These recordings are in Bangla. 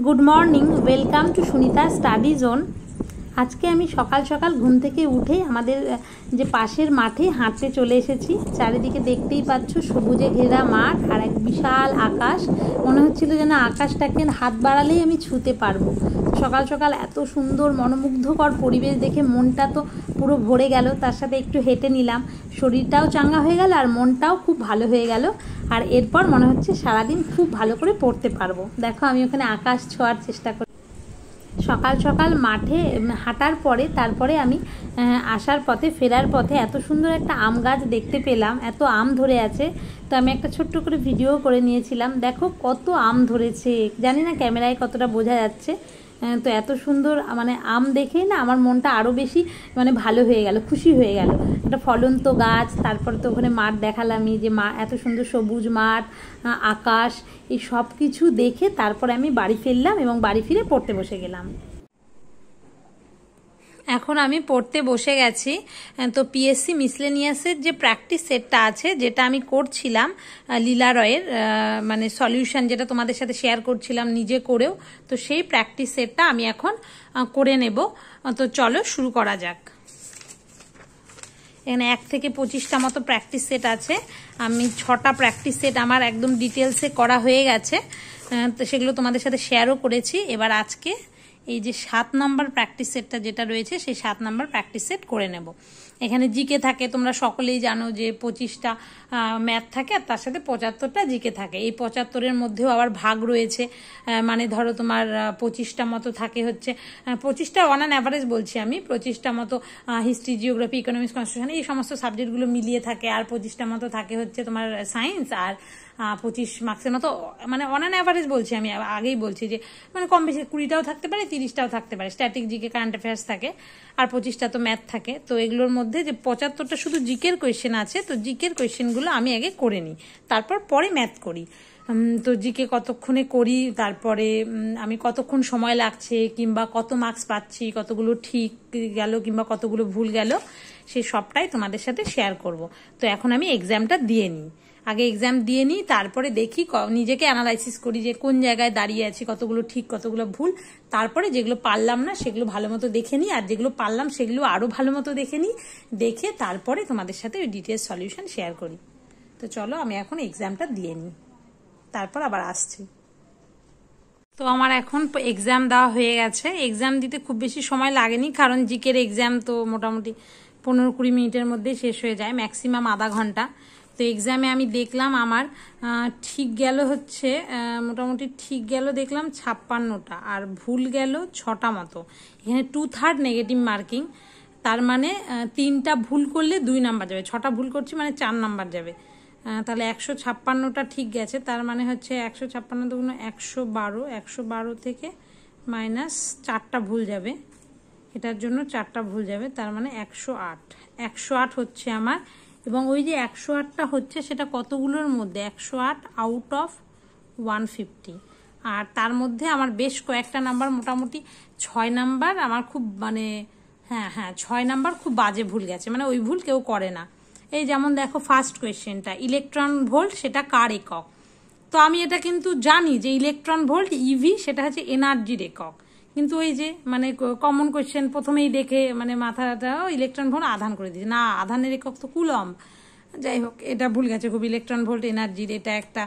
Good morning, welcome to Sunita study zone. আজকে আমি সকাল সকাল ঘুম থেকে উঠে আমাদের যে পাশের মাঠে হাঁটতে চলে এসেছি। চারিদিকে দেখতেই পাচ্ছ সবুজে ঘেরা মাঠ আর এক বিশাল আকাশ। মনে হচ্ছিল যেন আকাশটাকে হাত বাড়ালেই আমি ছুঁতে পারবো। সকাল সকাল এত সুন্দর মনোমুগ্ধকর পরিবেশ দেখে মনটা তো পুরো ভরে গেল। তার সাথে একটু হেঁটে নিলাম, শরীরটাও চাঙ্গা হয়ে গেল আর মনটাও খুব ভালো হয়ে গেল। আর এরপর মনে হচ্ছে সারাদিন খুব ভালো করে পড়তে পারবো। দেখো আমি ওখানে আকাশ ছোঁয়ার চেষ্টা করি। সকাল সকাল মাঠে হাঁটার পরে তারপরে আমি আসার পথে ফেরার পথে এত সুন্দর একটা আম গাছ দেখতে পেলাম, এত আম ধরে আছে। তো আমি একটা ছোট্ট করে ভিডিও করে নিয়েছিলাম। দেখো কত আম ধরেছে, জানি না ক্যামেরায় কতটা বোঝা যাচ্ছে। তো এত সুন্দর মানে আম দেখেই না আমার মনটা আরও বেশি মানে ভালো হয়ে গেল, খুশি হয়ে গেল। একটা ফলন্ত গাছ, তারপরে তো ওখানে মাঠ দেখালামই যে এত সুন্দর সবুজ মাঠ, আকাশ, এই সব কিছু দেখে তারপরে আমি বাড়ি ফিরলাম এবং বাড়ি ফিরে পড়তে বসে গেলাম। এখন আমি পড়তে বসে গেছি। তো পিএসসি মিসলেনিয়াসের যে প্র্যাকটিস সেটটা আছে, যেটা আমি করছিলাম লীলা রয়ের মানে সলিউশন, যেটা তোমাদের সাথে শেয়ার করছিলাম নিজে করেও, তো সেই প্র্যাকটিস সেটটা আমি এখন করে নেব। তো চলো শুরু করা যাক। এখানে 1 থেকে 25টা মতো প্র্যাকটিস সেট আছে। আমি 6টা প্র্যাকটিস সেট আমার একদম ডিটেলসে করা হয়ে গেছে, তো সেগুলো তোমাদের সাথে শেয়ারও করেছি। এবার আজকে এই যে 7 নম্বর প্র্যাকটিস সেটটা যেটা রয়েছে, সেই 7 নম্বর প্র্যাকটিস সেট করে নেব। এখানে জিকে থাকে, তোমরা সকলেই জানো যে 25টা ম্যাথ থাকে আর তার সাথে 75টা জিকে থাকে। এই 75-এর মধ্যেও আবার ভাগ রয়েছে, মানে ধরো তোমার 25টা মতো থাকে হচ্ছে 25টা অন অ্যান অ্যাভারেজ বলছি আমি, 25টা মতো হিস্ট্রি, জিওগ্রাফি, ইকোনমিক্স, কনস্টিটিউশন এই সমস্ত সাবজেক্টগুলো মিলিয়ে থাকে, আর 25টা মতো থাকে হচ্ছে তোমার সায়েন্স, আর 25 মার্কসের মতো মানে অন অ্যান অ্যাভারেজ বলছি আমি, আগেই বলছি যে মানে কম বেশি 20টাও থাকতে পারে, 30টাও থাকতে পারে, স্ট্যাটিক, জিকে, কারেন্ট অ্যাফেয়ার্স থাকে, আর 25টা তো ম্যাথ থাকে। তো এগুলোর মধ্যে যে 75টা শুধু জিকের কোয়েশ্চেন আছে, তো জিকের কোয়েশ্চেনগুলো আমি আগে করে নিই, তারপর পরে ম্যাথ করি। তো জিকে কতক্ষণে করি, তারপরে আমি কতক্ষণ সময় লাগছে, কিংবা কত মার্কস পাচ্ছি, কতগুলো ঠিক গেল কিংবা কতগুলো ভুল গেল, সেই সবটাই তোমাদের সাথে শেয়ার করব। তো এখন আমি এক্সামটা দিয়ে নিই, আগে এক্সাম দিয়ে নিই, তারপরে দেখি, নিজেকে অ্যানালাইসিস করি যে কোন জায়গায় দাঁড়িয়ে আছি, কতগুলো ঠিক কতগুলো ভুল। তারপরে যেগুলো পারলাম না সেগুলো ভালো মতো দেখে নিই, আর যেগুলো পারলাম সেগুলো আরও ভালো মতো দেখে নিই, দেখে তারপরে তোমাদের সাথে ওই ডিটেলস সলিউশন শেয়ার করি। তো চলো আমি এখন এক্সামটা দিয়ে নিই, তারপর আবার আসছি। তো আমার এখন এক্সাম দেওয়া হয়ে গেছে। এক্সাম দিতে খুব বেশি সময় লাগেনি, কারণ জিকের এক্সাম তো মোটামুটি 15-20 মিনিটের মধ্যে শেষ হয়ে যায়, ম্যাক্সিমাম আধা ঘন্টা। তো এক্সামে আমি দেখলাম আমার ঠিক গেল হচ্ছে মোটামুটি ঠিক গেল দেখলাম 56টা, আর ভুল গেল 6টা মতো। এখানে 2/3 নেগেটিভ মার্কিং, তার মানে 3টা ভুল করলে 2 নাম্বার যাবে, 6টা ভুল করছি মানে 4 নাম্বার যাবে। তাহলে 156টা ঠিক গেছে, তার মানে হচ্ছে 156 দুগুণ 112, 112 থেকে মাইনাস 4টা ভুল যাবে, এটার জন্য 4টা ভুল যাবে, তার মানে 108 108 হচ্ছে আমার। এবং ওই যে 108টা হচ্ছে সেটা কতগুলোর মধ্যে, 108 আউট অফ 150। আর তার মধ্যে আমার বেশ কয়েকটা নাম্বার, মোটামুটি 6 নাম্বার আমার খুব মানে হ্যাঁ 6 নাম্বার খুব বাজে ভুল গেছে, মানে ওই ভুল কেউ করে না। এই যেমন দেখো ফার্স্ট কোয়েশ্চেনটা, ইলেকট্রন ভোল্ট সেটা কার একক? তো আমি এটা কিন্তু জানি যে ইলেকট্রন ভোল্ট ইভি সেটা হচ্ছে এনার্জির একক, কিন্তু ওই যে মানে কমন কোয়েশ্চেন প্রথমেই দেখে মানে মাথাটা ইলেকট্রন ভোল্ট আধান করে দিয়েছে, না আধানের একক তো কুলম্ব। যাই হোক, এটা ভুল গেছে খুব, ইলেকট্রন ভোল্ট এনার্জির, এটা একটা।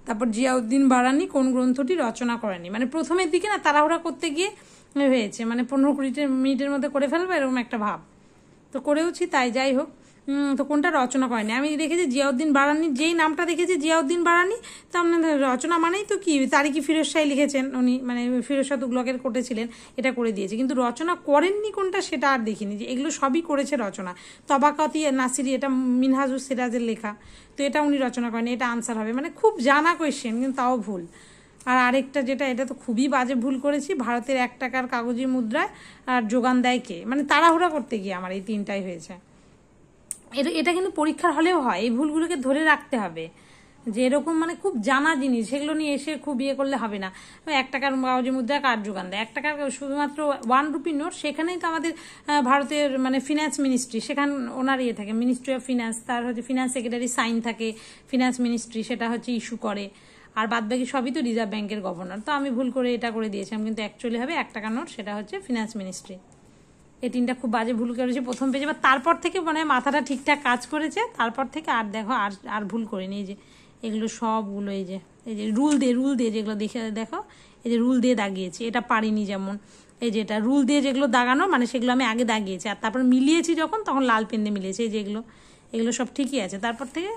তারপর জিয়াউদ্দিন বারানি কোন গ্রন্থটি রচনা করেনি, মানে প্রথমের দিকে না তাড়াহুড়া করতে গিয়ে হয়েছে, মানে 15-20 মিনিটের মধ্যে করে ফেলবো এরকম একটা ভাব, তো করেওছি তাই। যাই হোক, তো কোনটা রচনা করেনি আমি দেখেছি জিয়াউদ্দিন বারানি, যেই নামটা দেখেছি জিয়াউদ্দিন বারানি, তার মানে রচনা মানেই তো কি তারিকি ফিরোজ শাহ লিখেছেন উনি, মানে ফিরোজ শাহ তুগলকের কোটেছিলেন, এটা করে দিয়েছে, কিন্তু রচনা করেননি কোনটা সেটা আর দেখিনি। যে এগুলো সবই করেছে রচনা, তবাকাতি নাসিরি এটা মিনহাজুস সিরাজের লেখা, তো এটা উনি রচনা করেনি, এটা আনসার হবে, মানে খুব জানা কোয়েশ্চেন কিন্তু তাও ভুল। আর আরেকটা যেটা, এটা তো খুবই বাজে ভুল করেছি, ভারতের 1 টাকার কাগজি মুদ্রায় আর যোগান দেয় কে, মানে তাড়াহুড়া করতে গিয়ে আমার এই 3টাই হয়েছে। এটা কিন্তু পরীক্ষার হলেও হয়, এই ভুলগুলোকে ধরে রাখতে হবে, যে এরকম মানে খুব জানা জিনিস, সেগুলো নিয়ে এসে খুব ইয়ে করলে হবে না। 1 টাকার কাগজি মুদ্রা কার যোগান দেয়, 1 টাকার শুধুমাত্র 1 রুপি নোট, সেখানেই তো আমাদের ভারতের মানে ফিনান্স মিনিস্ট্রি, সেখানে ওনার ইয়ে থাকে, মিনিস্ট্রি অফ ফিনান্স, তার হচ্ছে ফিনান্স সেক্রেটারি সাইন থাকে, ফিনান্স মিনিস্ট্রি সেটা হচ্ছে ইস্যু করে। আর বাদবাকি সবই তো রিজার্ভ ব্যাংকের গভর্নর। তো আমি ভুল করে এটা করে দিয়েছিলাম, কিন্তু অ্যাকচুয়ালি হবে 1 টাকা নোট, সেটা হচ্ছে ফিনান্স মিনিস্ট্রি। এই 3টা খুব বাজে ভুল করেছি প্রথম পেজে, বা তারপর থেকে মানে মাথাটা ঠিকঠাক কাজ করেছে, তারপর থেকে আর দেখো আর ভুল করিনি। এই যে এগুলো সবগুলো এই যে রুল দিয়ে যেগুলো দেখো, এই যে রুল দিয়ে দাগিয়েছি, এটা পারিনি। যেমন এই যে এটা রুল দিয়ে যেগুলো দাগানো, মানে সেগুলো আমি আগে দাগিয়েছি, আর তারপর মিলিয়েছি যখন, তখন লাল পেন দিয়ে মিলিয়েছি। এই যে এগুলো সব ঠিকই আছে, তারপর থেকে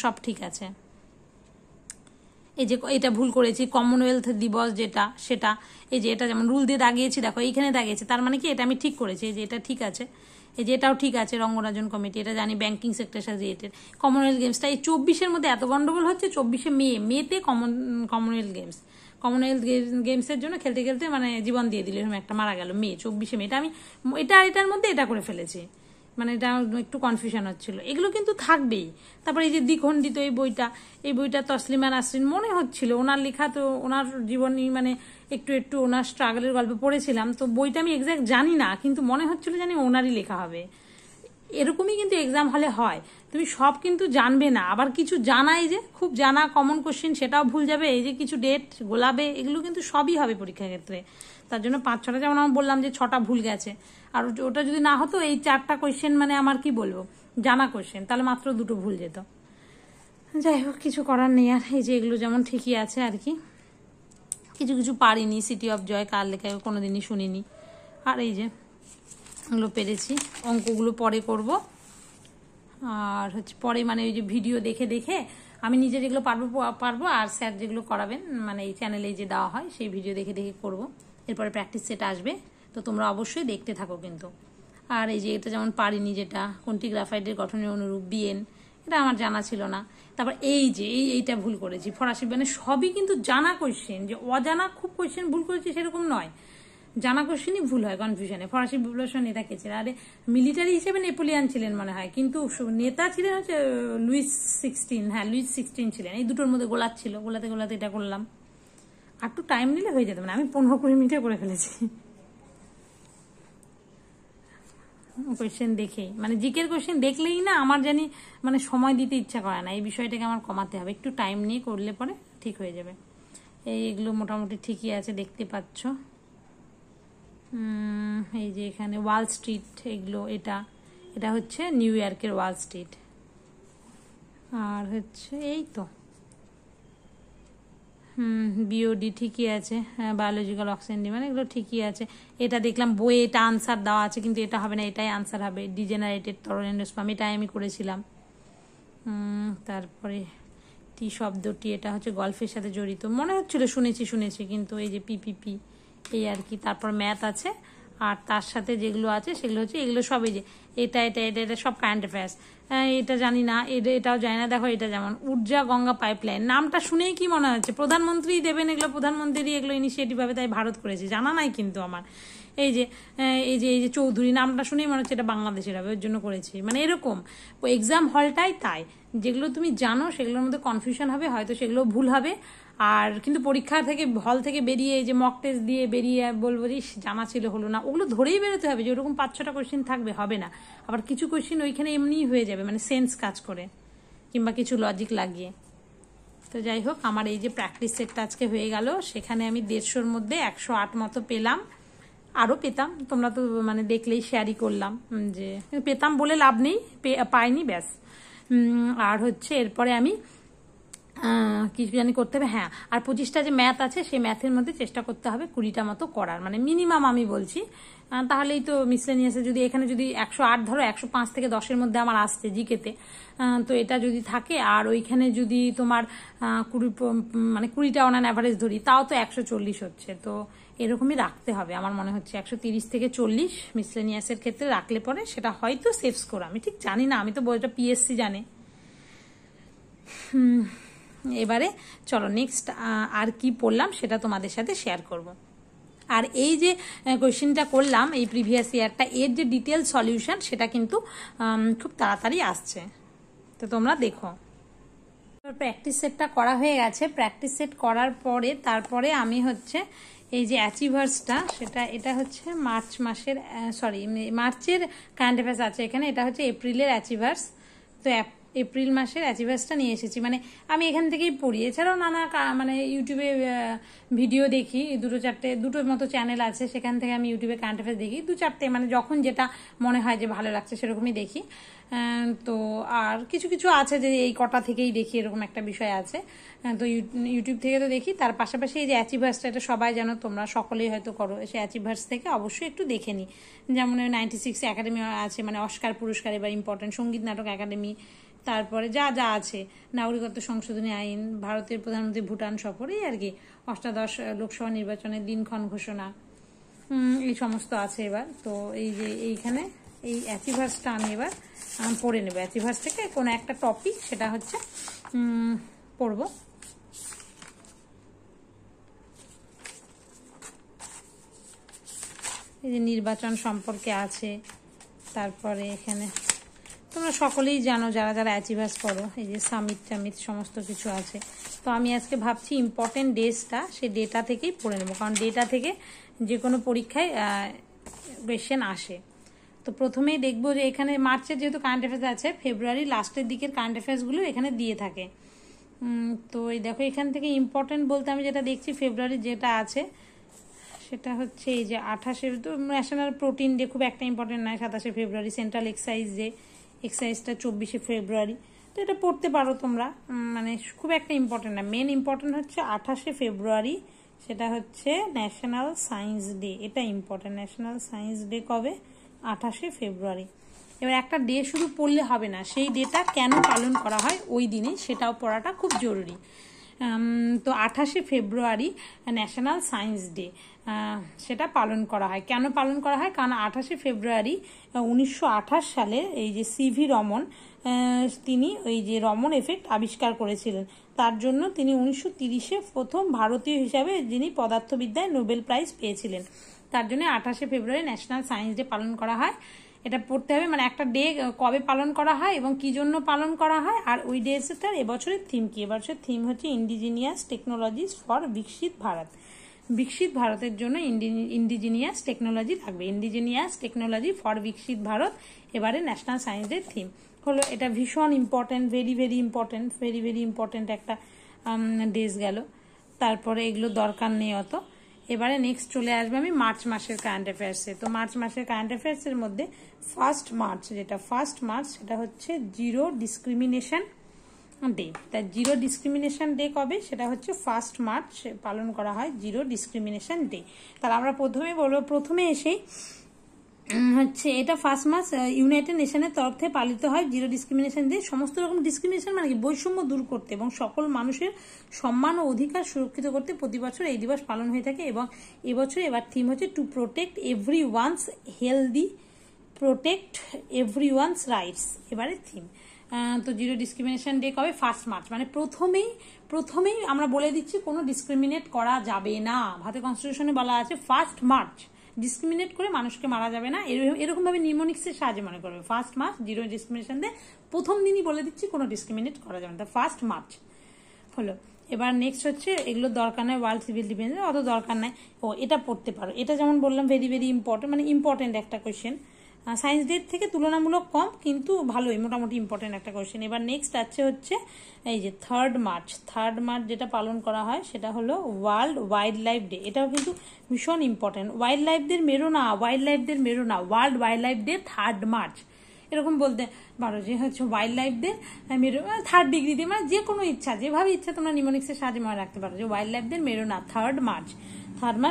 সব ঠিক আছে। এই যে এটা ভুল করেছি, কমনওয়েলথ দিবস যেটা, সেটা এই যে এটা যেমন রুল দিয়ে দাগিয়েছি, দেখো এইখানে দাগিয়েছি, তার মানে কি এটা আমি ঠিক করেছি। এই যে এটা ঠিক আছে, এই যে এটাও ঠিক আছে, রঙ্গরাজন কমিটি, এটা জানি ব্যাংকিং সেক্টরের সাথে রিলেটেড। কমনওয়েলথ গেমসটা এই 24-এর মধ্যে এত গন্ডগোল হচ্ছে, 24শে মেতে কমনওয়েলথ গেমসের জন্য খেলতে খেলতে মানে জীবন দিয়ে দিল, এরকম একটা মারা গেল 24শে মে। এটা আমি এটার মধ্যে এটা করে ফেলেছি, মানে এটা একটু কনফিউশন হচ্ছিল। এগুলো কিন্তু থাকবেই। তারপরে এই যে দ্বিখণ্ডিত এই বইটা তসলিমা নাসরিন মনে হচ্ছিল, ওনার লেখা, তো ওনার জীবনী মানে একটু ওনার স্ট্রাগলের গল্প পড়েছিলাম, তো বইটা আমি এক্সাক্ট জানি না, কিন্তু মনে হচ্ছিল জানি ওনারই লেখা হবে। এরকমই কিন্তু এক্সাম হলে হয়, তুমি সব কিন্তু জানবে না, আবার কিছু জানা, এই যে খুব জানা কমন কোশ্চেন সেটাও ভুল যাবে, এই যে কিছু ডেট গোলাবে, এগুলো কিন্তু সবই হবে পরীক্ষার ক্ষেত্রে। তার জন্য 5-6টা, যেমন আমি বললাম যে 6টা ভুল গেছে, আর ওটা যদি না হতো, এই 4টা কোশ্চেন মানে আমার কি বলবো জানা কোশ্চেন, তাহলে মাত্র 2টো ভুল যেত। যাই হোক, কিছু করার নেই। আর এই যে এগুলো যেমন ঠিকই আছে আর কি, কিছু পারিনি। সিটি অফ জয় কার লেখায় কোনোদিনই শুনিনি। আর এই যে এগুলো পেরেছি, অঙ্কগুলো পরে করব। আর হচ্ছে পরে মানে ওই যে ভিডিও দেখে আমি নিজে যেগুলো পারবো, আর স্যার যেগুলো করাবেন মানে এই চ্যানেলে যে দেওয়া হয়, সেই ভিডিও দেখে করব। এরপরে প্র্যাকটিস সেট আসবে, তো তোমরা অবশ্যই দেখতে থাকো কিন্তু। আর এই যে এটা যেমন পারিনি, যেটা কোনটি গ্রাফাইটের গঠনের অনুরূপ বিএন, এটা আমার জানা ছিল না। তারপর এই যে এইটা ভুল করেছি, ফরাসি মানে সবই কিন্তু জানা কোয়েশ্চেন, যে অজানা খুব কোয়েশ্চেন ভুল করেছি সেরকম নয়, জানা কোশ্চেনই ভুল হয় কনফিউশনে। ফরাসি বিপ্লবের নেতা কে ছিলেন? আরে মিলিটারি হিসেবে নেপোলিয়ান ছিলেন মনে হয়, কিন্তু নেতা ছিলেন হচ্ছে লুইস 16। হ্যাঁ, লুইস 16 ছিলেন। এই দুটোর মধ্যে গোলাচ্ছিল, গোলাতে এটা করলাম। আর একটু টাইম নিলে হয়ে যেত, মানে আমি 15-20 মিনিটে করে ফেলেছি কোয়েশ্চেন দেখেই। মানে জিকের কোয়েশ্চেন দেখলেই না আমার জানি মানে সময় দিতে ইচ্ছা করে না, এই বিষয়টাকে আমার কমাতে হবে, একটু টাইম নিয়ে করলে পরে ঠিক হয়ে যাবে। এইগুলো মোটামুটি ঠিকই আছে, দেখতে পাচ্ছ। এই যে এখানে ওয়াল স্ট্রিট, এগুলো এটা হচ্ছে নিউ ইয়র্কের ওয়াল স্ট্রিট। আর হচ্ছে এই তো বিওডি ঠিকই আছে, বায়োলজিক্যাল অক্সিজেন ডিমান্ড, এগুলো ঠিকই আছে। এটা দেখলাম বইয়ে এটা আনসার দেওয়া আছে, কিন্তু এটা হবে না, এটাই আনসার হবে। ডিজেনারেটেড তরল এন্ডোস্পার্ম, এটাই আমি করেছিলাম। তারপরে টি শব্দটি, এটা হচ্ছে গল্ফের সাথে জড়িত, মনে হচ্ছিল শুনেছি, কিন্তু এই যে পিপিপি, এই আর কি। তারপর ম্যাথ আছে, আর তার সাথে যেগুলো আছে সেগুলো হচ্ছে এগুলো সব, এই যে এটা সব কারেন্ট অ্যাফেয়ার্স। এটা জানি না, এটাও জানি না। দেখো এটা যেমন ঊর্জা গঙ্গা পাইপলাইন, নামটা শুনেই কি মনে হচ্ছে প্রধানমন্ত্রী দেবেন, এগুলো প্রধানমন্ত্রী এগুলো ইনিশিয়েটিভ হবে, তাই ভারত করেছে, জানা নাই কিন্তু আমার। এই যে চৌধুরী, নামটা শুনেই মনে হচ্ছে এটা বাংলাদেশের হবে, ওর জন্য করেছি। মানে এরকম এক্সাম হলটাই তাই, যেগুলো তুমি জানো সেগুলোর মধ্যে কনফিউশন হবে, হয়তো সেগুলো ভুল হবে। আর কিন্তু পরীক্ষা থেকে হল থেকে বেরিয়ে এই যে মক টেস্ট দিয়ে বেরিয়ে বলবো যে জানা ছিল হলো না, ওগুলো ধরেই বেরোতে হবে যে ওরকম 5-6টা কোয়েশ্চেন থাকবে, হবে না। আবার কিছু কোয়েশ্চেন ওইখানে এমনিই হয়ে যাবে, মানে সেন্স কাজ করে কিংবা কিছু লজিক লাগিয়ে। তো যাই হোক, আমার এই যে প্র্যাকটিস সেটটা আজকে হয়ে গেল, সেখানে আমি 150-র মধ্যে 108 মতো পেলাম। আরও পেতাম, তোমরা তো মানে দেখলেই শেয়ারই করলাম, যে পেতাম বলে লাভ নেই, পাইনি ব্যাস। আর হচ্ছে এরপরে আমি কিছু জানি করতে হবে। হ্যাঁ, আর 25টা যে ম্যাথ আছে, সেই ম্যাথের মধ্যে চেষ্টা করতে হবে 20টা মতো করার, মানে মিনিমাম আমি বলছি। তাহলেই তো মিসলেনিয়াসে যদি এখানে যদি 108 ধরো, 105 থেকে 10-এর মধ্যে আমার আসছে জিকেতে, তো এটা যদি থাকে, আর ওইখানে যদি তোমার 20টা অন অ্যান অ্যাভারেজ ধরি, তাও তো 140 হচ্ছে। তো এরকমই রাখতে হবে আমার মনে হচ্ছে, 130 থেকে 40 মিসলেনিয়াসের ক্ষেত্রে রাখলে পরে সেটা হয়তো সেফ স্কোর। আমি ঠিক জানি না, আমি তো বইটা পিএসসি জানে। এবারে চলো নেক্সট আর কি পড়লাম সেটা তোমাদের সাথে শেয়ার করব। আর এই যে কোয়েশ্চেনটা করলাম এই প্রিভিয়াস ইয়ারটা, এর যে ডিটেল সলিউশন সেটা কিন্তু খুব তাড়াতাড়ি আসছে, তো তোমরা দেখো। প্র্যাকটিস সেটটা করা হয়ে গেছে। প্র্যাকটিস সেট করার পরে তারপরে আমি হচ্ছে এই যে অ্যাচিভার্সটা, এটা হচ্ছে মার্চের কারেন্ট অ্যাফেয়ার্স আছে এখানে, এটা হচ্ছে এপ্রিলের অ্যাচিভার্স। তো এপ্রিল মাসের অ্যাচিভার্সটা নিয়ে এসেছি। মানে আমি এখান থেকেই পড়ি, এছাড়াও নানা মানে ইউটিউবে ভিডিও দেখি, দুটোর মতো চ্যানেল আছে, সেখান থেকে আমি ইউটিউবে কারেন্ট অ্যাফেয়ার্স দেখি 2-4টে, মানে যখন যেটা মনে হয় যে ভালো লাগছে সেরকমই দেখি। তো আর কিছু কিছু আছে যে এই কটা থেকেই দেখি, এরকম একটা বিষয় আছে। তো ইউটিউব থেকে তো দেখি, তার পাশাপাশি এই যে অ্যাচিভার্সটা, এটা সবাই জানো, তোমরা সকলেই হয়তো করো, সেই অ্যাচিভার্স থেকে অবশ্যই একটু দেখে নিই। যেমন 96 একাডেমি আছে, মানে অস্কার পুরস্কার এবার ইম্পর্টেন্ট, সঙ্গীত নাটক একাডেমি, তারপরে যা যা আছে, নাগরিকত্ব সংশোধনী আইন, ভারতের প্রধানমন্ত্রী ভুটান সফর, এই আর কি, 88 লোকসভা নির্বাচনের দিনক্ষণ ঘোষণা, এই সমস্ত আছে এবার। তো এই যে এইখানে এই অ্যাচিভার্সটা আমি এবার পড়ে নেব। অ্যাচিভার্স থেকে কোনো একটা টপিক, সেটা হচ্ছে পড়ব। এই যে নির্বাচন সম্পর্কে আছে, তারপরে এখানে তোমরা সকলেই জানো যারা যারা অ্যাচিভার্স করো, এই যে সামিট টামিট সমস্ত কিছু আছে। তো আমি আজকে ভাবছি ইম্পর্টেন্ট ডেজটা সেই ডেটা থেকেই পড়ে নেবো, কারণ ডেটা থেকে যে কোনো পরীক্ষায় কোয়েশ্চেন আসে। তো প্রথমেই দেখবো যে এখানে মার্চের যেহেতু কারেন্ট অ্যাফেয়ার্স আছে, ফেব্রুয়ারি লাস্টের দিকের কারেন্ট অ্যাফেয়ার্সগুলো এখানে দিয়ে থাকে। তো এই দেখো এখান থেকে ইম্পর্টেন্ট বলতে আমি যেটা দেখছি ফেব্রুয়ারি যেটা আছে সেটা হচ্ছে এই যে 28 তো ন্যাশনাল প্রোটিন ডে খুব একটা ইম্পর্টেন্ট নয়, 27 ফেব্রুয়ারি সেন্ট্রাল এক্সাইজ ডে, এক্সাইজটা 24 ফেব্রুয়ারি। তো এটা পড়তে পারো তোমরা, মানে খুব একটা ইম্পর্টেন্ট না। মেন ইম্পর্টেন্ট হচ্ছে 28 ফেব্রুয়ারি, সেটা হচ্ছে ন্যাশনাল সায়েন্স ডে, এটা ইম্পর্টেন্ট। ন্যাশনাল সায়েন্স ডে কবে? 28 ফেব্রুয়ারি। এবার একটা ডে শুধু পড়লে হবে না, সেই ডেটা কেন পালন করা হয় ওই দিনে সেটাও পড়াটা খুব জরুরি। তো 28 ফেব্রুয়ারি ন্যাশনাল সায়েন্স ডে, সেটা পালন করা হয়। কেন পালন করা হয়? কারণ 28 ফেব্রুয়ারি 1928 সালে এই যে সিভি রমন, তিনি ওই যে রমন এফেক্ট আবিষ্কার করেছিলেন। তার জন্য তিনি 1930-এ প্রথম ভারতীয় হিসাবে যিনি পদার্থবিদ্যায় নোবেল প্রাইজ পেয়েছিলেন। তার জন্য 28 ফেব্রুয়ারি ন্যাশনাল সায়েন্স ডে পালন করা হয়। এটা পড়তে হবে, মানে একটা ডে কবে পালন করা হয় এবং কি জন্য পালন করা হয়, আর ওই ডেটার এবছরের থিম কি। এবছরের থিম হচ্ছে ইন্ডিজিনিয়াস টেকনোলজিস ফর বিকশিত ভারত। বিকশিত ভারতের জন্য ইন্ডিজিনিয়াস টেকনোলজি থাকবে, ইন্ডিজিনিয়াস টেকনোলজি ফর বিকশিত ভারত এবারে ন্যাশনাল সায়েন্স ডে থিম হলো। এটা ভীষণ important, very very important, very very important একটা ডেজ গেল। তারপরে এগুলো দরকার নেই অত। এবারে নেক্সট চলে আসবে আমি মার্চ মাসের কারেন্ট অ্যাফেয়ার্সে। তো মার্চ মাসের কারেন্ট অ্যাফেয়ার্সের মধ্যে ফার্স্ট মার্চ, যেটা ফার্স্ট মার্চ সেটা হচ্ছে জিরো ডিসক্রিমিনেশন ডে। তা জিরো ডিসক্রিমিনেশন ডে কবে? সেটা হচ্ছে ফার্স্ট মার্চ পালন করা হয়, জিরো ডিসক্রিমিনেশন ডে। তাহলে আমরা প্রথমে বলবো, প্রথমে এসেই হচ্ছে এটা ফার্স্ট মার্চ ইউনাইটেড নেশনের তরফ থেকে পালিত হয় জিরো ডিসক্রিমিনেশন ডে। সমস্ত রকম ডিসক্রিমিনেশন মানে কি, বৈষম্য দূর করতে এবং সকল মানুষের সম্মান ও অধিকার সুরক্ষিত করতে প্রতি বছর এই দিবস পালন হয়ে থাকে। এবং এবছর এবার থিম হচ্ছে to protect every one's healthy, protect every one's rights এবারে থিম। তো জিরো ডিসক্রিমিনেশন ডে কবে? First March. মানে প্রথমেই আমরা বলে দিচ্ছি কোনো ডিসক্রিমিনেট করা যাবে না। ভারতের কনস্টিটিউশনে বলা আছে ফার্স্ট মার্চ, ডিসক্রিমিনেট করে মানুষকে মারা যাবে না, এরকম ভাবে নিউমোনিক্সের সাহায্যে মনে করবে। First March zero discrimination day, প্রথম দিনই বলে দিচ্ছি কোনো ডিসক্রিমিনেট করা যাবে না, ফার্স্ট মার্চ হলো। এবার নেক্সট হচ্ছে এগুলো দরকার নাই, ওয়ার্ল্ড সিভিল ডিফেন্স অত দরকার নাই। ও এটা পড়তে পারো, এটা যেমন বললাম ভেরি ভেরি ইম্পর্টেন্ট, মানে ইম্পর্টেন্ট একটা কোয়েশ্চেন, সায়েন্স ডে থেকে তুলনামূলক কম কিন্তু ভালোই, মোটামুটি ইম্পর্টেন্ট একটা কোয়েশ্চেন। এবার নেক্সট আছে হচ্ছে এই যে থার্ড মার্চ যেটা পালন করা হয় সেটা হলো ওয়ার্ল্ড ওয়াইল্ড লাইফ ডে। এটাও কিন্তু ভীষণ ইম্পর্টেন্ট। ওয়াইল্ড লাইফদের মেরো না, world wild life day 3rd March এরকম বলতে পারো, যে হচ্ছে ওয়াইল্ড লাইফদের মেরো 3rd ডিগ্রি দিয়ে, মানে যে কোনো ইচ্ছা, যেভাবে ইচ্ছা তোমরা নিউমোনিক্সের সাহায্যে মনে রাখতে পারো যে ওয়াইল্ড লাইফদের মেরো না, 3rd মার্চ।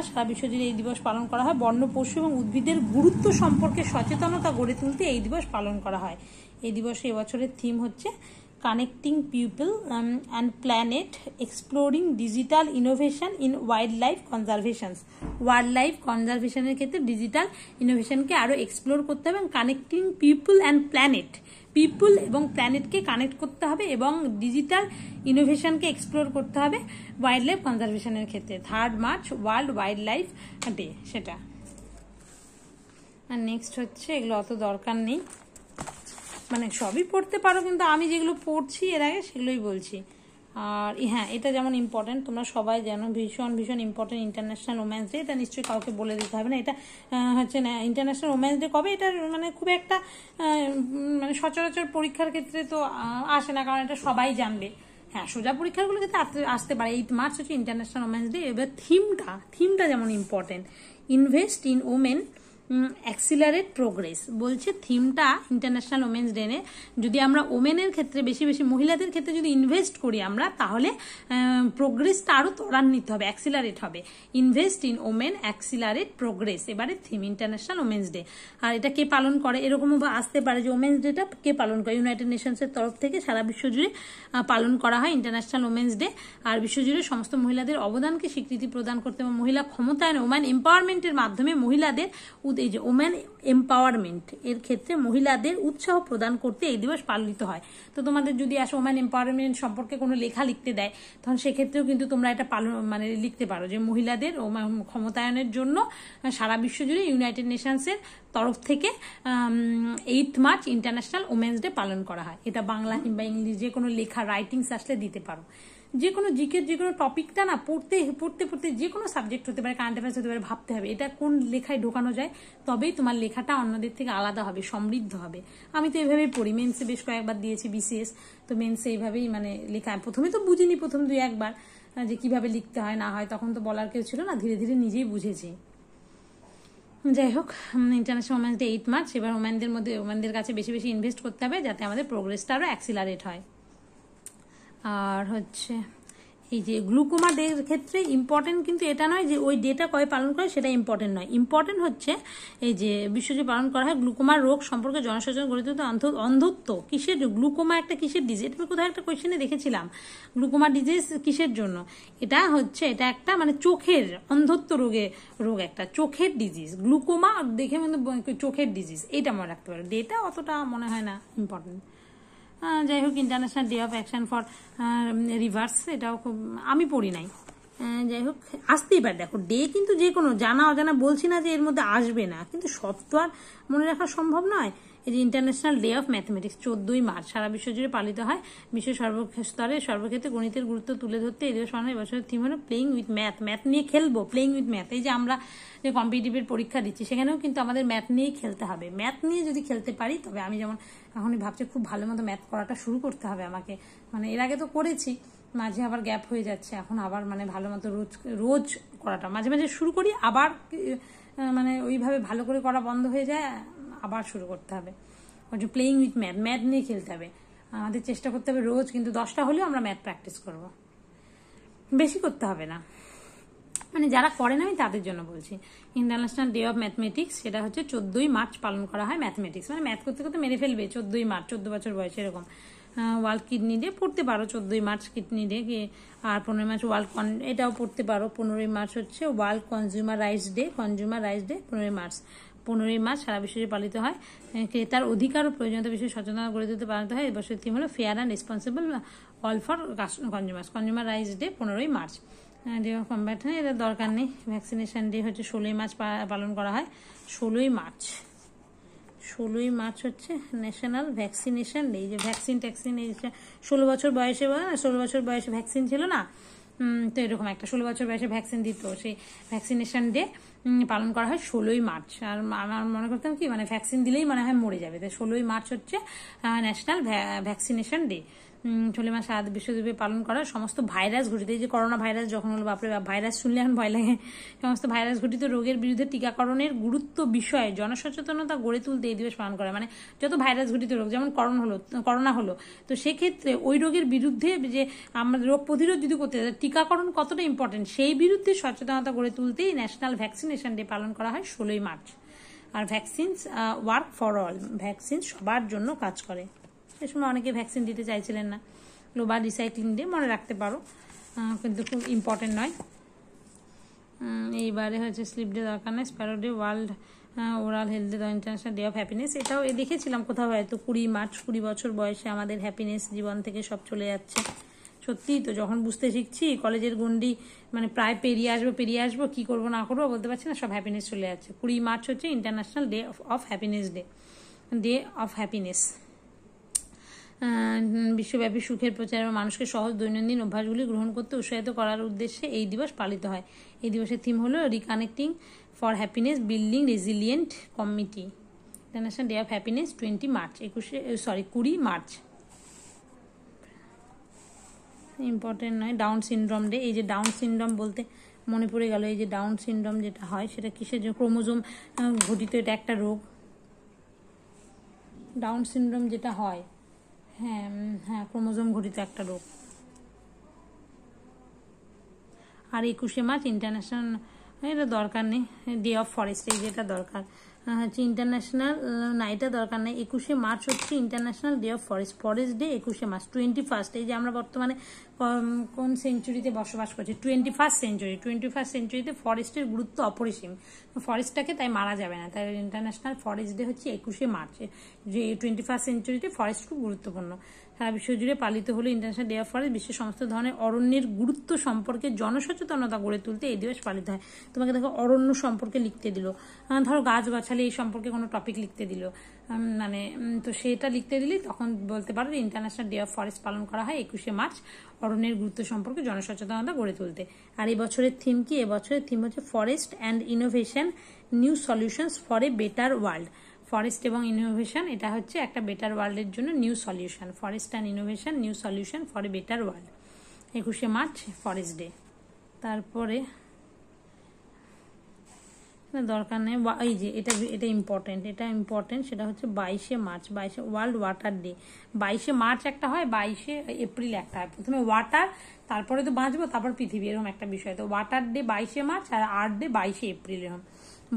সারা বিশ্বজুড়ে এই দিবস পালন করা হয়। বন্য পশু এবং উদ্ভিদের গুরুত্ব সম্পর্কে সচেতনতা গড়ে তুলতে এই দিবস পালন করা হয়। এই দিবসে এবছরের থিম হচ্ছে connecting people and planet, exploring digital innovation in wildlife conservation. Wildlife কনজারভেশনের ক্ষেত্রে ডিজিটাল ইনোভেশনকে আরো এক্সপ্লোর করতে হবে, এবং connecting people and planet, people এবং প্ল্যানেটকে কানেক্ট করতে হবে এবং ডিজিটাল ইনোভেশনকে এক্সপ্লোর করতে হবে ওয়াইল্ড লাইফ কনজারভেশনের ক্ষেত্রে। 3rd March world wild life day সেটা। আর নেক্সট হচ্ছে এগুলো অত দরকার নেই, মানে সবই পড়তে পারো, কিন্তু আমি যেগুলো পড়ছি এর আগে সেগুলোই বলছি। আর হ্যাঁ, এটা যেমন ইম্পর্টেন্ট, তোমরা সবাই জানো, ভীষণ ভীষণ ইম্পর্টেন্ট ইন্টারন্যাশনাল ওমেন্স ডে। এটা নিশ্চয়ই কাউকে বলে দিতে হবে না। এটা হচ্ছে না ইন্টারন্যাশনাল ওমেন্স ডে কবে, এটা মানে খুব একটা মানে সচরাচর পরীক্ষার ক্ষেত্রে তো আসে না, কারণ এটা সবাই জানবে। হ্যাঁ, সোজা পরীক্ষাগুলো ক্ষেত্রে আসতে পারে। 8 মার্চ হচ্ছে ইন্টারন্যাশনাল ওমেন্স ডে। এবার থিমটা যেমন important, invest in women accelerate progress বলছে থিমটা ইন্টারন্যাশনাল ওমেন্স ডে। যদি আমরা ওমেনের ক্ষেত্রে বেশি বেশি মহিলাদের ক্ষেত্রে যদি ইনভেস্ট করি আমরা, তাহলে প্রোগ্রেসটা আরও ত্বরান্বিত হবে, অ্যাক্সিলারেট হবে। Invest in women accelerate progress এবারে থিম ইন্টারন্যাশনাল ওমেন্স ডে। আর এটা কে পালন করে, এরকমও আসতে পারে যে ওমেন্স ডেটা কে পালন করে। ইউনাইটেড নেশনসের তরফ থেকে সারা বিশ্বজুড়ে পালন করা হয় ইন্টারন্যাশনাল ওমেন্স ডে। আর বিশ্বজুড়ে সমস্ত মহিলাদের অবদানকে স্বীকৃতি প্রদান করতে এবং মহিলা ক্ষমতায়ন, ওম্যান এম্পাওয়ারমেন্টের মাধ্যমে মহিলাদের এই যে ওম্যান এম্পাওয়ারমেন্ট এর ক্ষেত্রে মহিলাদের উৎসাহ প্রদান করতে এই দিবস পালিত হয়। তো তোমাদের যদি আসে ওম্যান এম্পাওয়ারমেন্ট সম্পর্কে কোনো লেখা লিখতে দেয়, তখন সেক্ষেত্রেও কিন্তু তোমরা এটা মানে লিখতে পারো যে মহিলাদের ক্ষমতায়নের জন্য সারা বিশ্বজুড়ে ইউনাইটেড নেশনসের তরফ থেকে 8 মার্চ ইন্টারন্যাশনাল ওমেন্স ডে পালন করা হয়। এটা বাংলা কিংবা ইংলিশ যে কোনো লেখা রাইটিংস আসলে দিতে পারো। যে কোনো জিকের যে কোনো টপিকটা না পড়তে যে কোনো সাবজেক্ট হতে পারে, কারেন্ট অ্যাফেয়ার্স হতে পারে, ভাবতে হবে এটা কোন লেখায় ঢোকানো যায়, তবেই তোমার লেখাটা অন্যদের থেকে আলাদা হবে, সমৃদ্ধ হবে। আমি তো এইভাবেই পড়ি, মেন্সে বেশ কয়েকবার দিয়েছি বিসিএস, তো মেন্সে এইভাবেই মানে লেখা। প্রথমে তো বুঝিনি, প্রথম 2-1 বার যে কিভাবে লিখতে হয় না হয়, তখন তো বলার কেউ ছিল না, ধীরে ধীরে নিজেই বুঝেছি। যাই হোক, ইন্টারন্যাশনাল ওমেন্স ডে 8 মার্চ। এবার ওমেনদের কাছে বেশি বেশি ইনভেস্ট করতে হবে যাতে আমাদের প্রোগ্রেসটা আরও অ্যাক্সিলারেট হয়। আর হচ্ছে এই যে গ্লুকোমা ডের ক্ষেত্রে ইম্পর্টেন্ট কিন্তু এটা নয় যে ওই ডেটা কবে পালন করে সেটা ইম্পর্টেন্ট নয়। ইম্পর্টেন্ট হচ্ছে এই যে বিশ্বজুড়ে পালন করা হয় গ্লুকোমা রোগ সম্পর্কে জনসচেতন গড়ে তুলতে। অন্ধত্ব কিসের, গ্লুকোমা একটা কিসের ডিজিজ, এটা আমি কোথাও একটা কোয়েশ্চেনে দেখেছিলাম। গ্লুকোমা ডিজিজ কিসের জন্য, এটা একটা মানে চোখের অন্ধত্ব রোগ একটা চোখের ডিজিজ। গ্লুকোমা দেখে মানে চোখের ডিজিজ, এইটা মনে রাখতে পারো। ডেটা অতটা মনে হয় না ইম্পর্টেন্ট। যাই হোক, international day of action for rivers, এটাও খুব আমি পড়ি নাই। যাই হোক, আসতেই পারে। দেখো, ডে কিন্তু যে কোনো জানা অজানা বলছি না যে এর মধ্যে আসবে না, কিন্তু সব তো আর মনে রাখা সম্ভব নয়। এই যে ইন্টারন্যাশনাল ডে অফ ম্যাথমেটিক্স 14ই মার্চ সারা বিশ্ব জুড়ে পালিত হয়। বিশ্বের সর্বস্তরে সর্বক্ষেত্রে গণিতের গুরুত্ব তুলে ধরতে এই দিবস পালন। এবছরের থিম হলো প্লেইং উইথ ম্যাথ। ম্যাথ নিয়ে খেলবো, প্লেইং উইথ ম্যাথ। এই যে আমরা যে কম্পিটিটিভের পরীক্ষা দিচ্ছি, সেখানেও কিন্তু আমাদের ম্যাথ নিয়েই খেলতে হবে। ম্যাথ নিয়ে যদি খেলতে পারি, তবে আমি যেমন এখনই ভাবছি খুব ভালো মতো ম্যাথ করাটা শুরু করতে হবে আমাকে। মানে এর আগে তো করেছি, মাঝে আবার গ্যাপ হয়ে যাচ্ছে, এখন আবার মানে ভালো মতো রোজ করাটা, মাঝে মাঝে শুরু করি আবার মানে ওইভাবে ভালো করে করা বন্ধ হয়ে যায়, আবার শুরু করতে হবে। ওই যে প্লেইং উইথ ম্যাথ নিয়ে খেলতে হবে আমাদের, চেষ্টা করতে হবে রোজ কিন্তু 10টা হলেও আমরা ম্যাথ প্র্যাকটিস করব, বেশি করতে হবে না। মানে যারা করে না আমি তাদের জন্য বলছি। ইন্টারন্যাশনাল ডে অফ ম্যাথমেটিক্স সেটা হচ্ছে 14ই মার্চ পালন করা হয়। ম্যাথমেটিক্স মানে ম্যাথ করতে করতে মেরে ফেলবে 14ই মার্চ, 14 বছর বয়স এরকম। ওয়ার্ল্ড কিডনি ডে পড়তে পারো, 14ই মার্চ কিডনি ডে। আর 15ই মার্চ এটাও পড়তে পারো। 15ই মার্চ হচ্ছে ওয়ার্ল্ড কনজিউমার রাইটস ডে। 15ই মার্চ সারা বিশ্বে পালিত হয়। ক্রেতার অধিকার ও প্রয়োজনীয়তা বিষয়ে সচেতনতা গড়ে তুলতে পালিত হয়। এবছর থিম হলো fair and responsible all for consumer rights day 15ই মার্চ। ডে অফ কম্ব্যাট, এটা দরকার নেই। ভ্যাকসিনেশন ডে হচ্ছে 16ই মার্চ পালন করা হয়। 16ই মার্চ হচ্ছে ন্যাশনাল ভ্যাকসিনেশন ডে। এই যে ভ্যাকসিন 16 বছর বয়সে 16 বছর বয়সে ভ্যাকসিন ছিল না, তো এরকম একটা 16 বছর বয়সে ভ্যাকসিন দিত, সেই ভ্যাকসিনেশন ডে পালন করা হয় 16ই মার্চ। আর আমার মনে করতাম কি মানে ভ্যাকসিন দিলেই মনে হয় মরে যাবে, তাই 16ই মার্চ হচ্ছে ন্যাশনাল ভ্যাকসিনেশন ডে। 16 মাস সারা বিশ্বব্যাপী পালন করা। সমস্ত ভাইরাস ঘটিত, এই যে করোনা ভাইরাস যখন হলো, বাপরে ভাইরাস শুনলে এখন ভয় লাগে। সমস্ত ভাইরাস ঘটিত রোগের বিরুদ্ধে টিকাকরণের গুরুত্ব বিষয়ে জনসচেতনতা গড়ে তুলতে এই দিবস পালন করা। মানে যত ভাইরাস ঘটিত রোগ, যেমন করোনা হলো, তো সেক্ষেত্রে ওই রোগের বিরুদ্ধে যে আমাদের রোগ প্রতিরোধ যদি করতে হয়, টিকাকরণ কতটা ইম্পর্টেন্ট সেই বিরুদ্ধে সচেতনতা গড়ে তুলতেই ন্যাশনাল ভ্যাকসিনেশন ডে পালন করা হয় 16ই মার্চ। আর vaccines work for all, vaccine সবার জন্য কাজ করে। সে সময় অনেকে ভ্যাকসিন দিতে চাইছিলেন না। গ্লোবাল রিসাইক্লিং ডে মনে রাখতে পারো, কিন্তু খুব ইম্পর্টেন্ট নয়। এইবারে হচ্ছে স্লিপ ডে দরকার নেই। Sparrow day, world oral health day, international day of happiness, এটাও দেখেছিলাম কোথাও হয়তো। 20 মার্চ 20 বছর বয়সে আমাদের হ্যাপিনেস জীবন থেকে সব চলে যাচ্ছে। সত্যিই তো, যখন বুঝতে শিখছি কলেজের গন্ডি মানে প্রায় পেরিয়ে আসবো, কি করবো না করবো বলতে পারছি না, সব হ্যাপিনেস চলে যাচ্ছে। 20 মার্চ হচ্ছে international day of happiness day, day of happiness. বিশ্বব্যাপী সুখের প্রচার এবং মানুষকে সহজ দৈনন্দিন অভ্যাসগুলি গ্রহণ করতে উৎসাহিত করার উদ্দেশ্যে এই দিবস পালিত হয়। এই দিবসের থিম হলো reconnecting for happiness building resilient committee. International day of happiness 20 March 20 March. Important নয়, ডাউন সিনড্রোম ডে। এই যে ডাউন সিনড্রোম বলতে মনে পড়ে গেল, এই যে ডাউন সিনড্রোম যেটা হয় সেটা কিসের জন্য? ক্রোমোজোম ঘটিত এটা একটা রোগ। ডাউন সিনড্রোম যেটা হয়, হ্যাঁ হ্যাঁ, ক্রোমোজোম ঘটিত একটা রোগ। আর 21 মার্চ ইন্টারন্যাশনাল, এটা দরকার নেই, ডে অফ ফরেস্ট, এই যেটা দরকার হচ্ছে ইন্টারন্যাশনাল, না এটা দরকার নেই। 21 মার্চ হচ্ছে international day of forest, forest day 21 March. 21, এই যে আমরা বর্তমানে কোন সেঞ্চুরিতে বসবাস করছি? 21 সেঞ্চুরি। 21 সেঞ্চুরিতে ফরেস্টের গুরুত্ব অপরিসীম, ফরেস্টটাকে তাই মারা যাবে না। তাই ইন্টারন্যাশনাল ফরেস্ট ডে হচ্ছে 21 মার্চে, যে 21 সেঞ্চুরিতে ফরেস্ট খুব গুরুত্বপূর্ণ। সারা বিশ্ব জুড়ে পালিত হলো ইন্টারন্যাশনাল ডে অফ ফরেস্ট। বিশ্বের সমস্ত ধরনের অরণ্যের গুরুত্ব সম্পর্কে জনসচেতনতা গড়ে তুলতে এই দিবস পালিত হয়। তোমাকে দেখো অরণ্য সম্পর্কে লিখতে দিল, ধরো গাছগাছালি এই সম্পর্কে কোনো টপিক লিখতে দিল, মানে তো সেটা লিখতে দিলে তখন বলতে পারো ইন্টারন্যাশনাল ডে অফ ফরেস্ট পালন করা হয় 21 মার্চ অরণ্যের গুরুত্ব সম্পর্কে জনসচেতনতা গড়ে তুলতে। আর এই বছরের থিম কি? এবছরের থিম হচ্ছে forest and innovation, new solutions for a better world. Forest এবং ইনোভেশন, এটা হচ্ছে একটা বেটার ওয়ার্ল্ডের জন্য new solution. Forest and innovation, new solution for a better world, 21 March forest day. তারপরে দরকার নেই, এই যে এটা ইম্পর্টেন্ট, সেটা হচ্ছে 22 March, world water day. 22 March একটা হয়, 22 এপ্রিল একটা হয়। প্রথমে ওয়াটার, তারপরে তো বাঁচবো, তারপর পৃথিবী, এরকম একটা বিষয়। তো ওয়াটার ডে 22 মার্চ আর আর্থ ডে 22 এপ্রিল। এরকম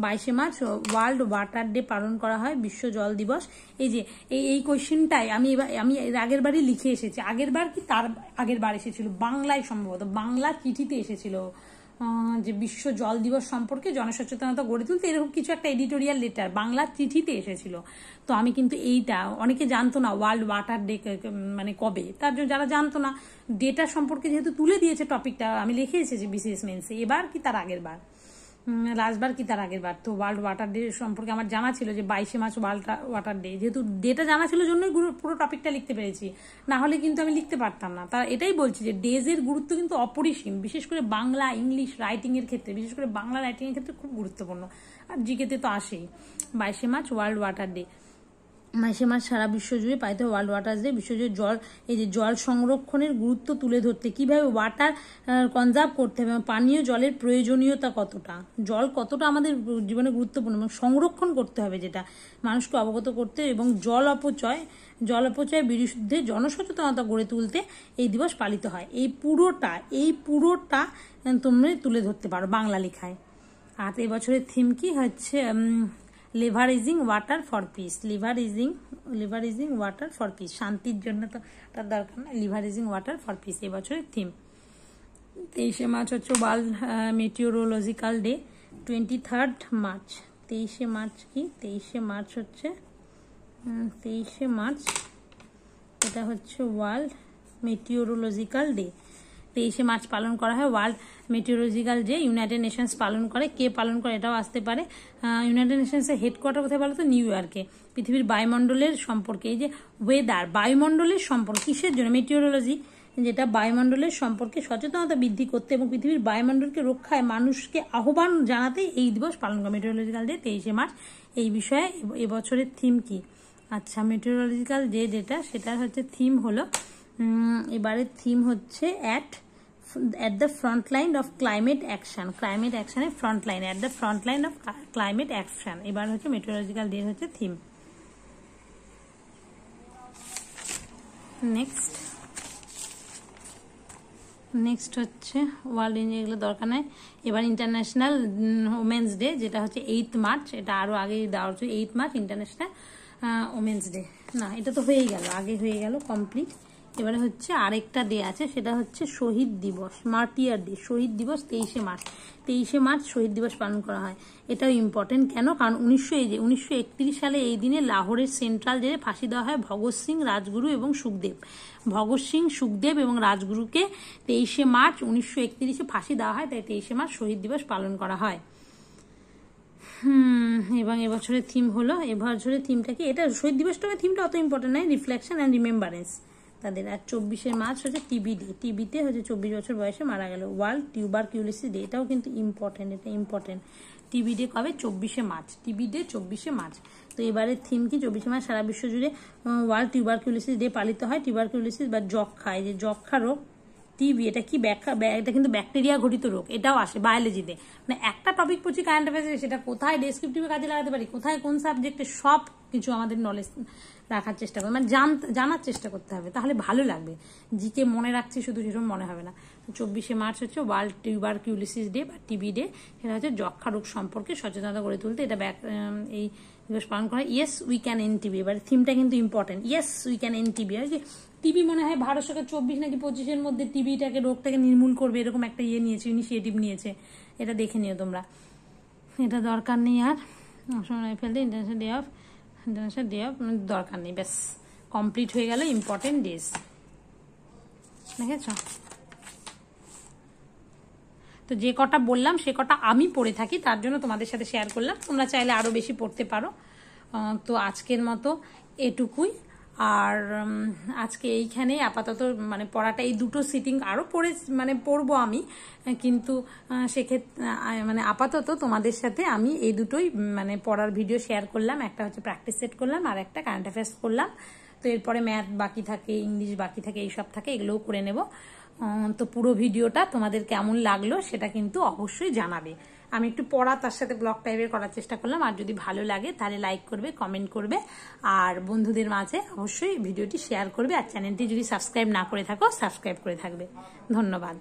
22 মার্চ ওয়ার্ল্ড ওয়াটার ডে পালন করা হয়, বিশ্ব জল দিবস। এই যে এই কোয়েশ্চেনটাই আমি আগের বারই লিখে এসেছি। আগের বার কি তার আগের বার এসেছিল, বাংলায় সম্ভবত, বাংলা চিঠিতে এসেছিল যে বিশ্ব জল দিবস সম্পর্কে জনসচেতনতা গড়ে তুলতে, এরকম কিছু একটা এডিটোরিয়াল লেটার বাংলা চিঠিতে এসেছিল। তো আমি কিন্তু এইটা, অনেকে জানতো না ওয়ার্ল্ড ওয়াটার ডে মানে কবে, তার জন্য যারা জানতো না ডেটা সম্পর্কে যেহেতু তুলে দিয়েছে টপিকটা, আমি লিখে এসেছি বিসিএস মেন্সে। এবার কি তার আগের বার, লাস্টবার কি তার আগের বার, তো ওয়ার্ল্ড ওয়াটার ডে সম্পর্কে আমার জানা ছিল যে 22 মার্চ ওয়ার্ল্ড ওয়াটার ডে, যেহেতু ডেটা জানা ছিল জন্যই পুরো টপিকটা লিখতে পেরেছি, না হলে কিন্তু আমি লিখতে পারতাম না। তা এটাই বলছি যে ডেজের গুরুত্ব কিন্তু অপরিসীম, বিশেষ করে বাংলা ইংলিশ রাইটিং এর ক্ষেত্রে, বিশেষ করে বাংলা রাইটিং এর ক্ষেত্রে খুব গুরুত্বপূর্ণ। আর জিকেতে তো আসেই। 22 March world water day. 22 March সারা বিশ্ব জুড়ে পালিত ওয়ার্ল্ড ওয়াটার ডে। বিশ্বজুড়ে জল, এই যে জল সংরক্ষণের গুরুত্ব তুলে ধরতে, কিভাবে ওয়াটার কনজার্ভ করতে হবে, পানীয় জলের প্রয়োজনীয়তা কতটা, জল কতটা আমাদের জীবনে গুরুত্বপূর্ণ এবং সংরক্ষণ করতে হবে, যেটা মানুষকে অবগত করতে, এবং জল অপচয় বিরুদ্ধে জনসচেতনতা গড়ে তুলতে এই দিবস পালিত হয়। এই পুরোটা তোমরা তুলে ধরতে পারো বাংলা লেখায়। আর এই বছরের থিম কি হচ্ছে? Leveraging water for piece. Leveraging water for piece, শান্তির জন্য তো তার দরকার না। লিভারেজিং ওয়াটার ফর পিস এই বছরের থিম। 23 মার্চ হচ্ছে world meteorological day, 23 March. 23 March কি? 23 মার্চ হচ্ছে 23 মার্চ, এটা হচ্ছে ওয়ার্ল্ড মেটিওরোলজিক্যাল ডে। 23 মার্চ পালন করা হয় world meteorological day. United Nations পালন করে। কে পালন করে এটাও আসতে পারে। ইউনাইটেড নেশনসের হেডকোয়ার্টার কোথায় বলো তো? নিউ ইয়র্কে। পৃথিবীর বায়ুমণ্ডলের সম্পর্কে, এই যে ওয়েদার, বায়ুমণ্ডলের সম্পর্কে, কিসের জন্য? মেটিওরোলজি, যেটা বায়ুমণ্ডলের সম্পর্কে সচেতনতা বৃদ্ধি করতে এবং পৃথিবীর বায়ুমণ্ডলকে রক্ষায় মানুষকে আহ্বান জানাতে এই দিবস পালন করে, মেটিওরোলজিক্যাল ডে 23 মার্চ। এই বিষয়ে এবছরের থিম কি? আচ্ছা, মেটিওরোলজিক্যাল ডে যেটা, সেটা হচ্ছে থিম হলো, এবারের থিম হচ্ছে at the front line of climate action, climate action এর front line, at the front line of climate action, এবার হচ্ছে মেটিওরোলজিক্যাল ডে হচ্ছে থিম। নেক্সট হচ্ছে ওয়ার্ল্ড, এগুলো দরকার নেই। এবার ইন্টারন্যাশনাল ওমেন্স ডে, যেটা হচ্ছে 8 মার্চ, এটা আরো আগে দেওয়া হচ্ছে। 8 মার্চ ইন্টারন্যাশনাল ওমেন্স ডে। না, এটা তো হয়েই গেল, আগে হয়ে গেল, কমপ্লিট। এবারে হচ্ছে আরেকটা ডে আছে, সেটা হচ্ছে শহীদ দিবস, মার্টিয়ার ডে। শহীদ দিবস 23 মার্চ। 23 মার্চ শহীদ দিবস পালন করা হয়। এটাও ইম্পর্টেন্ট। কেন? কারণ 1931 সালে এই দিনে লাহোরের সেন্ট্রাল জেলে ফাঁসি দেওয়া হয় ভগৎ সিং, রাজগুরু এবং সুখদেব। ভগৎ সিং, সুখদেব এবং রাজগুরুকে 23 মার্চ 1931 ফাঁসি দেওয়া হয়, তাই 23 মার্চ শহীদ দিবস পালন করা হয়। এবং এবছরের থিম হলো, এবছরের থিমটা কি, এটা শহীদ দিবসটাকে থিমটা অত ইম্পর্টেন্ট নয়, রিফ্লেকশন অ্যান্ড রিমেম্বারেন্স তাদের। আর 24শে মার্চ হচ্ছে টিবি ডে, টিবিতে হচ্ছে 24 বছর বয়সে মারা গেল, ওয়ার্ল্ড টিউবারকিউলোসিস ডে, এটাও কিন্তু ইম্পর্টেন্ট, এটা ইম্পর্টেন্ট। টিবি ডে কবে? 24শে মার্চ, টিবি ডে 24শে মার্চ। তো এবারের থিম কি? 24শে মার্চ সারা বিশ্ব জুড়ে ওয়ার্ল্ড টিউবারকিউলোসিস ডে পালিত হয়। টিউবারকিউলোসিস বা যক্ষা, এই যে যক্ষা রোগ, টিবি, এটা কি ব্যাখ্যা, এটা কিন্তু ব্যাকটেরিয়া ঘটিত রোগ, এটাও আসে বায়োলজিতে। মানে একটা টপিক পড়ছি কারেন্ট অ্যাফেয়ার্সে, সেটা কোথায় ডেসক্রিপটিভে কাজে লাগাতে পারি, কোথায় কোন সাবজেক্টে, সব কিছু আমাদের নলেজ রাখার চেষ্টা করবে, মানে জানার চেষ্টা করতে হবে, তাহলে ভালো লাগবে। জিকে মনে রাখছি শুধু, সেরকম মনে হবে না। 24শে মার্চ হচ্ছে ওয়ার্ল্ড টিউবারকিউলোসিস ডে বা টিবি ডে, সেটা হচ্ছে যক্ষা রোগ সম্পর্কে সচেতনতা গড়ে তুলতে এটা এই দিবস পালন করা। Yes we can end TB, এবার থিমটা কিন্তু important, yes we can end TB. আর কি টিবি মনে হয় ভারত সরকার 24 নাকি 25-এর মধ্যে টিবিটাকে, রোগটাকে নির্মূল করবে, এরকম একটা নিয়েছে, ইনিশিয়েটিভ নিয়েছে, এটা দেখে নিও তোমরা, এটা দরকার নেই আর। ফেলতে ইন্টারন্যাশনাল ডে অফ দরকার নেই, ব্যাস কমপ্লিট হয়ে গেল ইম্পর্টেন্ট ডেজ, দেখেছ? তো যে কটা বললাম সে কটা আমি পড়ে থাকি, তার জন্য তোমাদের সাথে শেয়ার করলাম, তোমরা চাইলে আরো বেশি পড়তে পারো। তো আজকের মতো এটুকুই। আর আজকে এইখানে আপাতত মানে পড়াটা, এই দুটো সিটিং আরও পড়বো আমি, কিন্তু সেক্ষেত্রে মানে আপাতত তোমাদের সাথে আমি এই দুটোই মানে পড়ার ভিডিও শেয়ার করলাম। একটা হচ্ছে প্র্যাকটিস সেট করলাম, আর একটা কারেন্ট অ্যাফেয়ার্স করলাম। তো এরপরে ম্যাথ বাকি থাকে, ইংলিশ বাকি থাকে, এইসব থাকে, এগুলোও করে নেব। তো পুরো ভিডিওটা তোমাদের কেমন লাগলো সেটা কিন্তু অবশ্যই জানাবে। আমি একটু পড়া তার সাথে ব্লগ টাইপের করার চেষ্টা করলাম, আর যদি ভালো লাগে তাহলে লাইক করবে, কমেন্ট করবে, আর বন্ধুদের মাঝে অবশ্যই ভিডিওটি শেয়ার করবে। আর চ্যানেলটি যদি সাবস্ক্রাইব না করে থাকো, সাবস্ক্রাইব করে থাকবে। ধন্যবাদ।